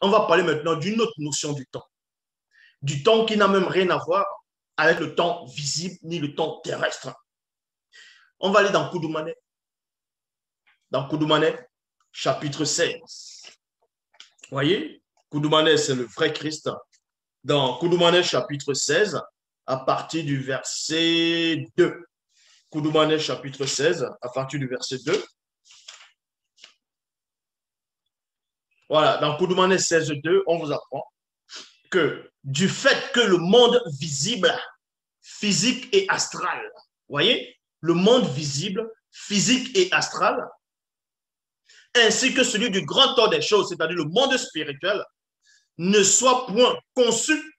on va parler maintenant d'une autre notion du temps. Du temps qui n'a même rien à voir avec le temps visible ni le temps terrestre. On va aller dans Koudoumane. Dans Koudoumane, chapitre 16. Vous voyez, Koudoumane, c'est le vrai Christ. Dans Koudoumane, chapitre 16, à partir du verset 2. Koudoumane, chapitre 16, à partir du verset 2. Voilà, dans Koudoumane 16, 2, on vous apprend que du fait que le monde visible, physique et astral, vous voyez, le monde visible, physique et astral, ainsi que celui du grand ordre des choses, c'est-à-dire le monde spirituel, ne soit point conçu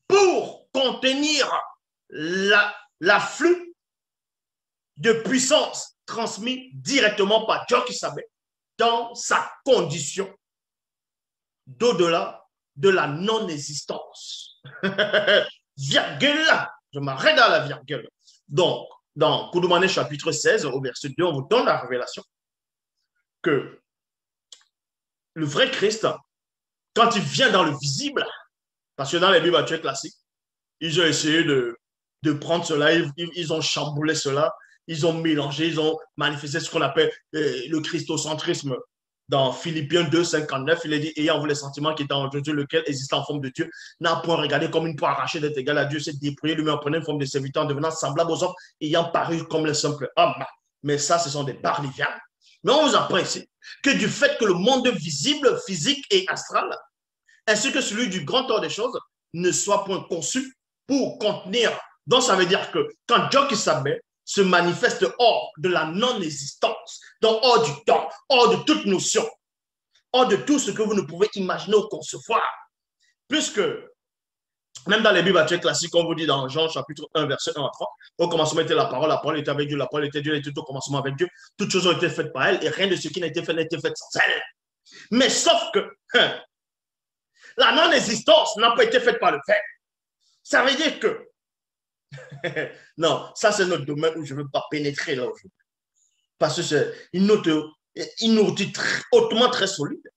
pour contenir l'afflux de puissance transmis directement par Dieu qui savait dans sa condition d'au-delà de la non-existence. Virgule, je m'arrête à la virgule. Donc, dans Koudoumane chapitre 16, au verset 2, on vous donne la révélation que le vrai Christ, quand il vient dans le visible, parce que dans les Bibles classiques, ils ont essayé de prendre cela, ils ont chamboulé cela, ils ont mélangé, ils ont manifesté ce qu'on appelle le christocentrisme. Dans Philippiens 2, 59, il est dit, ayant vous les sentiments qui étaient en Dieu, lequel existe en forme de Dieu, n'a point regardé comme une poire arrachée d'être égal à Dieu, s'est dépouillé lui-même en prenant une forme de serviteur, en devenant semblable aux hommes, ayant paru comme les simples hommes. Mais ça, ce sont des barlivianes. Mais on vous apprend ici que du fait que le monde visible, physique et astral, ainsi que celui du grand ordre des choses, ne soit point conçu pour contenir. Donc, ça veut dire que quand Dieu qui s'abat se manifeste hors de la non-existence, donc hors du temps, hors de toute notion, hors de tout ce que vous ne pouvez imaginer ou concevoir, puisque même dans les Bibles classiques, on vous dit dans Jean chapitre 1, verset 1 à 3, au commencement était la parole était avec Dieu, la parole était Dieu, elle était au commencement avec Dieu, toutes choses ont été faites par elle, et rien de ce qui n'a été fait sans elle. Mais sauf que la non-existence n'a pas été faite par le Père. Ça veut dire que non, ça c'est notre domaine où je ne veux pas pénétrer là aujourd'hui. Parce que c'est une autre hautement très solide.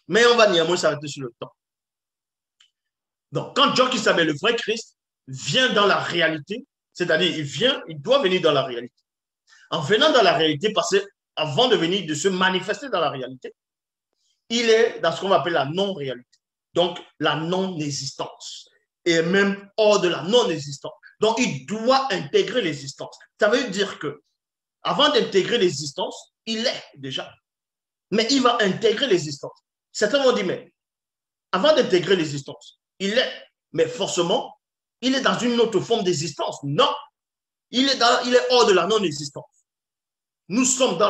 Mais on va néanmoins s'arrêter sur le temps. Donc, quand Dieu qui s'appelle le vrai Christ vient dans la réalité, c'est-à-dire il doit venir dans la réalité. En venant dans la réalité, parce qu'avant de venir, de se manifester dans la réalité, il est dans ce qu'on appelle la non-réalité. Donc, la non-existence. Et même hors de la non-existence. Donc, il doit intégrer l'existence. Ça veut dire que avant d'intégrer l'existence, il est déjà. Mais il va intégrer l'existence. Certains vont dire, mais avant d'intégrer l'existence, il est. Mais forcément, il est dans une autre forme d'existence. Non. Il est hors de la non-existence. Nous sommes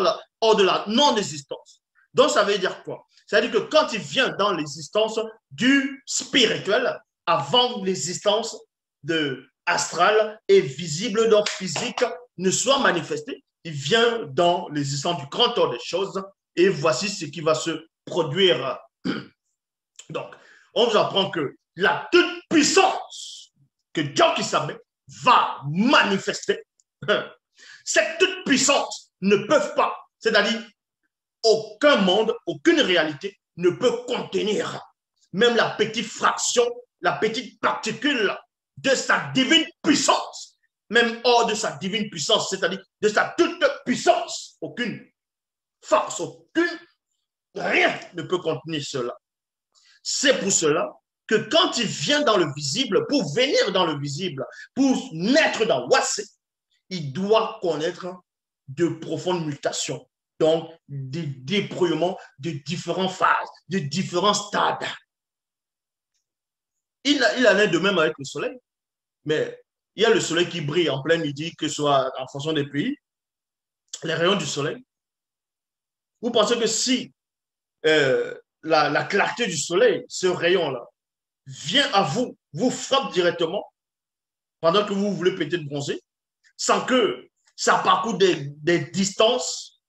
hors de la non-existence. Donc, ça veut dire quoi? Ça veut dire que quand il vient dans l'existence du spirituel, avant l'existence de astral et visible, donc physique, ne soit manifesté, il vient dans l'existence du grand ordre des choses et voici ce qui va se produire. Donc, on vous apprend que la toute puissance que Dieu qui s'abat va manifester. Cette toute puissance ne peut pas, c'est-à-dire aucun monde, aucune réalité ne peut contenir même la petite fraction, la petite particule de sa divine puissance, même hors de sa divine puissance, c'est-à-dire de sa toute puissance. Aucune force, rien ne peut contenir cela. C'est pour cela que quand il vient dans le visible, pour venir dans le visible, pour naître dans Wassé, il doit connaître de profondes mutations, donc des débrouillements de différentes phases, de différents stades. Il en est de même avec le soleil, mais il y a le soleil qui brille en plein midi, que ce soit en fonction des pays, les rayons du soleil. Vous pensez que si la clarté du soleil, ce rayon-là, vient à vous, vous frappe directement pendant que vous voulez peut-être bronzer, sans que ça parcourt des distances.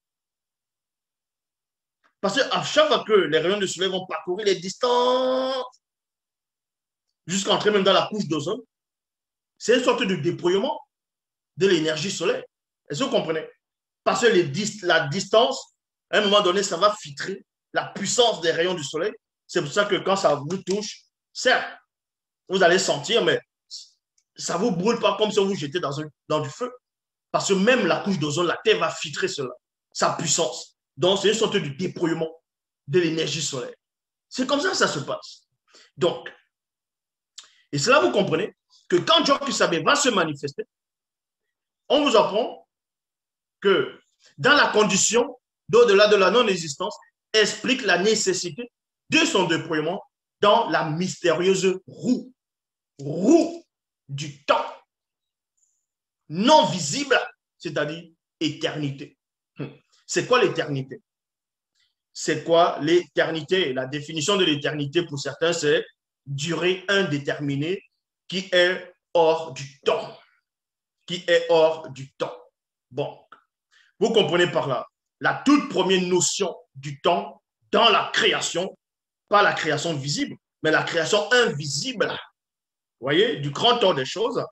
Parce qu'à chaque fois que les rayons du soleil vont parcourir les distances, jusqu'à entrer même dans la couche d'ozone, c'est une sorte de déploiement de l'énergie solaire. Est-ce que vous comprenez? Parce que la distance, à un moment donné, ça va filtrer la puissance des rayons du soleil. C'est pour ça que quand ça vous touche, certes, vous allez sentir, mais ça ne vous brûle pas comme si vous jetez dans du feu. Parce que même la couche d'ozone, la Terre va filtrer cela, sa puissance. Donc, c'est une sorte de déploiement de l'énergie solaire. C'est comme ça que ça se passe. Donc, et cela, vous comprenez que quand Joe Kissabe va se manifester, on vous apprend que dans la condition d'au-delà de la non-existence, explique la nécessité de son déploiement dans la mystérieuse roue du temps non visible, c'est-à-dire éternité. C'est quoi l'éternité? C'est quoi l'éternité? La définition de l'éternité pour certains, c'est durée indéterminée qui est hors du temps. Qui est hors du temps. Bon, vous comprenez par là, la toute première notion du temps dans la création, pas la création visible, mais la création invisible. Vous voyez, du grand temps des choses,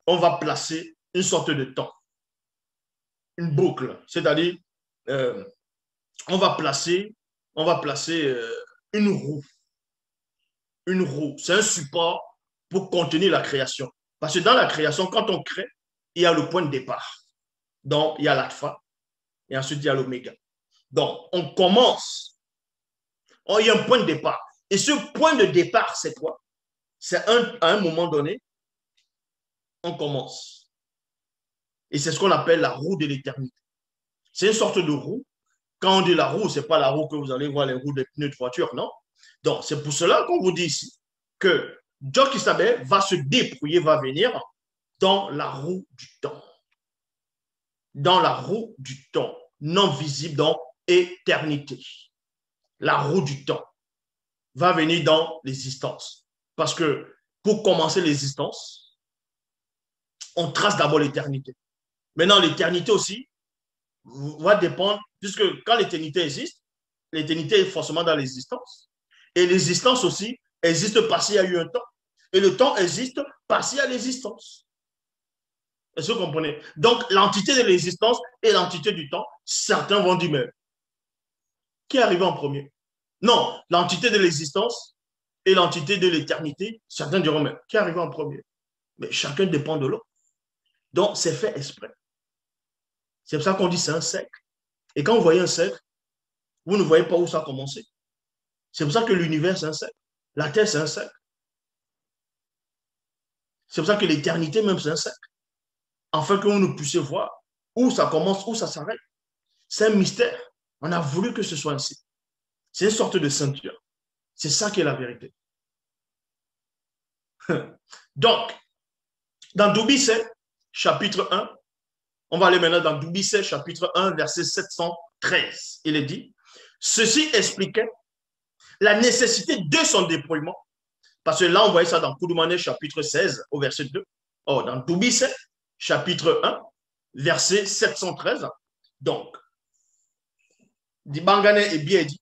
on va placer une sorte de temps, une boucle, c'est-à-dire on va placer une roue. Une roue, c'est un support pour contenir la création. Parce que dans la création, quand on crée, il y a le point de départ. Donc, il y a l'alpha et ensuite il y a l'oméga. Donc, on commence. Il y a un point de départ. Et ce point de départ, c'est quoi? C'est à un moment donné, on commence. Et c'est ce qu'on appelle la roue de l'éternité. C'est une sorte de roue. Quand on dit la roue, ce n'est pas la roue que vous allez voir, les roues des pneus de voiture, non. Donc, c'est pour cela qu'on vous dit ici que Joe Kissabe va se dépouiller, va venir dans la roue du temps. Dans la roue du temps, non visible, dans éternité. La roue du temps va venir dans l'existence. Parce que pour commencer l'existence, on trace d'abord l'éternité. Maintenant, l'éternité aussi va dépendre, puisque quand l'éternité existe, l'éternité est forcément dans l'existence. Et l'existence aussi existe parce qu'il y a eu un temps. Et le temps existe parce qu'il y a l'existence. Est-ce que vous comprenez? Donc, l'entité de l'existence et l'entité du temps, certains vont dire, mais qui est arrivé en premier? Non, l'entité de l'existence et l'entité de l'éternité, certains diront, mais qui est arrivé en premier? Mais chacun dépend de l'autre. Donc, c'est fait exprès. C'est pour ça qu'on dit c'est un cercle. Et quand vous voyez un cercle, vous ne voyez pas où ça a commencé. C'est pour ça que l'univers, c'est un cercle. La Terre, c'est un cercle. C'est pour ça que l'éternité, même, c'est un cercle. Afin que vous ne puissiez voir où ça commence, où ça s'arrête. C'est un mystère. On a voulu que ce soit ainsi. C'est une sorte de ceinture. C'est ça qui est la vérité. Donc, dans Doubicet, chapitre 1, on va aller maintenant dans Doubicet, chapitre 1, verset 713. Il est dit, ceci expliquait la nécessité de son déploiement. Parce que là, on voyait ça dans Koudoumane, chapitre 16, au verset 2. Or, dans Doubicet, chapitre 1, verset 713. Donc, Dibangane et Biedi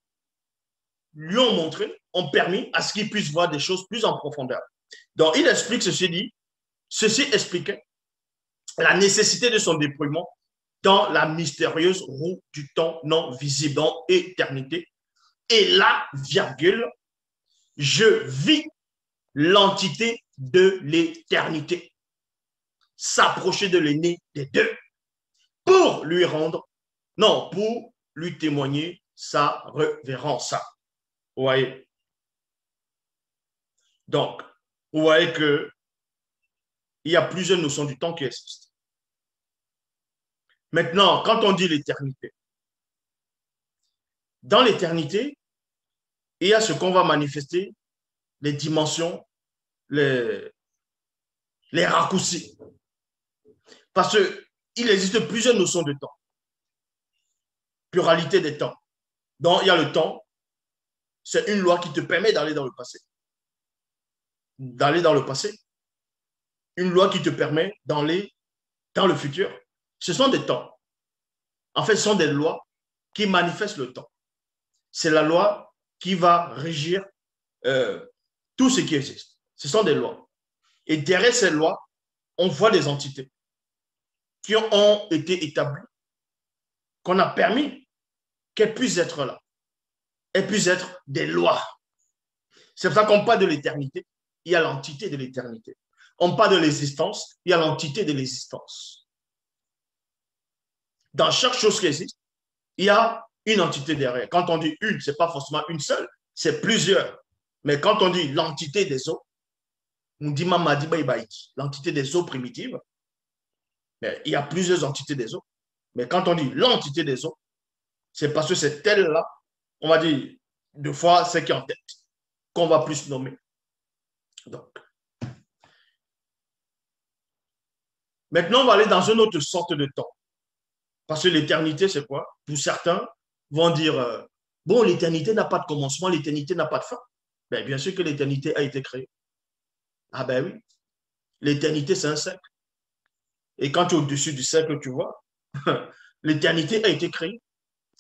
lui ont montré, ont permis à ce qu'il puisse voir des choses plus en profondeur. Donc, il explique ceci dit, ceci expliquait la nécessité de son déploiement dans la mystérieuse roue du temps non visible, dans éternité. Et là, virgule, je vis l'entité de l'éternité s'approcher de l'aîné des deux pour lui rendre, non, pour lui témoigner sa révérence. Vous voyez? Donc, vous voyez que il y a plusieurs notions du temps qui existent. Maintenant, quand on dit l'éternité, dans l'éternité, il y a ce qu'on va manifester, les dimensions, les raccourcis. Parce qu'il existe plusieurs notions de temps. Pluralité des temps. Donc, il y a le temps, c'est une loi qui te permet d'aller dans le passé. D'aller dans le passé. Une loi qui te permet d'aller dans le futur. Ce sont des temps. En fait, ce sont des lois qui manifestent le temps. C'est la loi qui va régir tout ce qui existe. Ce sont des lois. Et derrière ces lois, on voit des entités qui ont été établies, qu'on a permis qu'elles puissent être là. elles puissent être des lois. C'est pour ça qu'on parle de l'éternité, il y a l'entité de l'éternité. On parle de l'existence, il y a l'entité de l'existence. Dans chaque chose qui existe, il y a une entité derrière. Quand on dit une, ce n'est pas forcément une seule, c'est plusieurs. Mais quand on dit l'entité des eaux, on dit Mamadi Baïbaïti, l'entité des eaux primitives, mais il y a plusieurs entités des eaux. Mais quand on dit l'entité des eaux, c'est parce que c'est elle-là, on va dire, deux fois ce qui est en tête, qu'on va plus nommer. Donc, maintenant, on va aller dans une autre sorte de temps. Parce que l'éternité, c'est quoi? Pour certains, vont dire, bon, l'éternité n'a pas de commencement, l'éternité n'a pas de fin. Ben, bien sûr que l'éternité a été créée. Ah ben oui, l'éternité, c'est un cercle. Et quand tu es au-dessus du cercle, tu vois, l'éternité a été créée.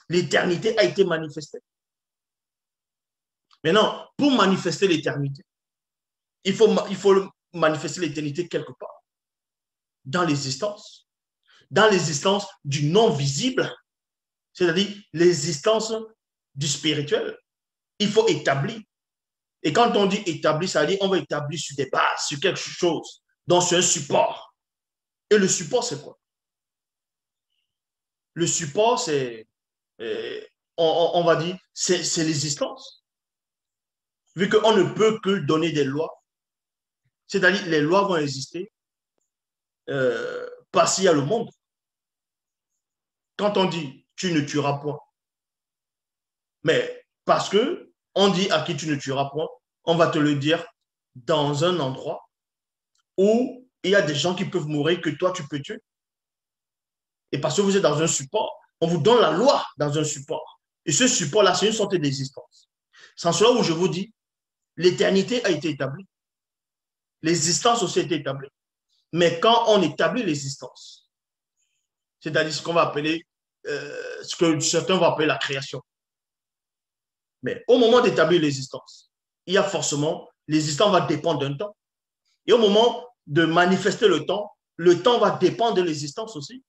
L'éternité a été manifestée. Maintenant, pour manifester l'éternité, il faut manifester l'éternité quelque part, dans l'existence du non visible, c'est-à-dire l'existence du spirituel. Il faut établir. Et quand on dit établir, ça veut dire qu'on va établir sur des bases, sur quelque chose, donc sur un support. Et le support, c'est quoi? Le support, c'est, on va dire, c'est l'existence. Vu qu'on ne peut que donner des lois, c'est-à-dire les lois vont exister parce qu'il y a le monde. Quand on dit tu ne tueras point, mais parce que on dit à qui tu ne tueras point, on va te le dire dans un endroit où il y a des gens qui peuvent mourir que toi tu peux tuer. Et parce que vous êtes dans un support, on vous donne la loi dans un support. Et ce support-là, c'est une sorte d'existence. C'est en cela où je vous dis, l'éternité a été établie. L'existence aussi a été établie. Mais quand on établit l'existence, c'est-à-dire ce qu'on va appeler, ce que certains vont appeler la création. Mais au moment d'établir l'existence, il y a forcément, l'existence va dépendre d'un temps. Et au moment de manifester le temps va dépendre de l'existence aussi.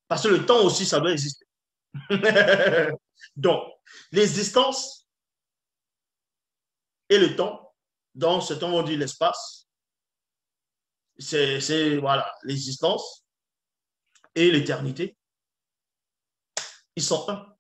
Parce que le temps aussi, ça doit exister. Donc, l'existence et le temps, donc certains vont dire l'espace, c'est voilà, l'existence et l'éternité, ils sont un.